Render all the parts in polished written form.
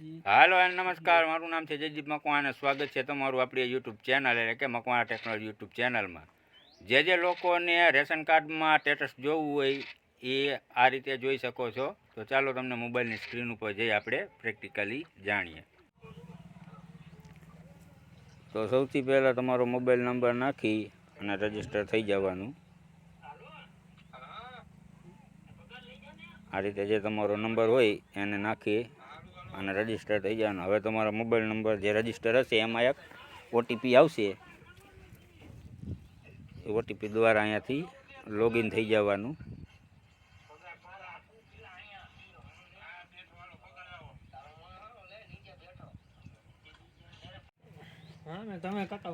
હાલો નમસ્કાર, મારું નામ છે જયદીપ મકવાણા. સ્વાગત છે તમારું આપણી યુટ્યુબ ચેનલ એટલે કે મકવાણા ટેકનોલોજી યુટ્યુબ ચેનલમાં. જે લોકોને રેશન કાર્ડમાં સ્ટેટસ જોવું હોય એ આ રીતે જોઈ શકો છો. તો ચાલો તમને મોબાઈલની સ્ક્રીન ઉપર જઈ આપણે પ્રેક્ટિકલી જાણીએ. તો સૌથી પહેલાં તમારો મોબાઈલ નંબર નાખી અને રજીસ્ટર થઈ જવાનું. આ રીતે જે તમારો નંબર હોય એને નાખી અને રજીસ્ટર થઈ જવાનું. હવે તમારો મોબાઈલ નંબર જે રજીસ્ટર હશે એમાં એક ઓટીપી આવશે. એ ઓટીપી દ્વારા અહીંયાથી લોગિન થઈ જવાનું.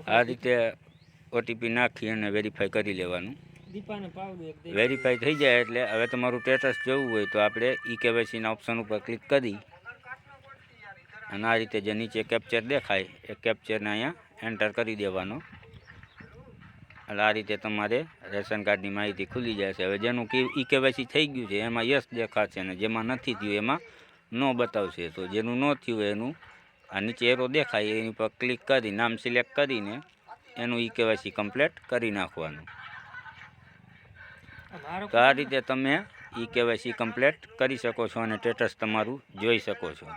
આ રીતે ઓટીપી નાખી અને વેરીફાઈ કરી લેવાનું. વેરીફાઈ થઈ જાય એટલે હવે તમારું સ્ટેટસ જોવું હોય તો આપણે કેવાયસીના ઓપ્શન ઉપર ક્લિક કરી અને આ રીતે જે નીચે કેપ્ચર દેખાય એ કેપ્ચરને અહીંયા એન્ટર કરી દેવાનો. એટલે આ રીતે તમારે રેશન કાર્ડની માહિતી ખુલી જશે. હવે જેનું કેવાયસી થઈ ગયું છે એમાં યસ દેખાશે અને જેમાં નથી થયું એમાં નો બતાવશે. તો જેનું ન થયું એનું આ નીચે એરો દેખાય એની પર ક્લિક કરી નામ સિલેક્ટ કરીને એનું કેવાયસી કમ્પ્લીટ કરી નાખવાનું. તો આ રીતે તમે કેવાયસી કમ્પ્લીટ કરી શકો છો અને સ્ટેટસ તમારું જોઈ શકો છો.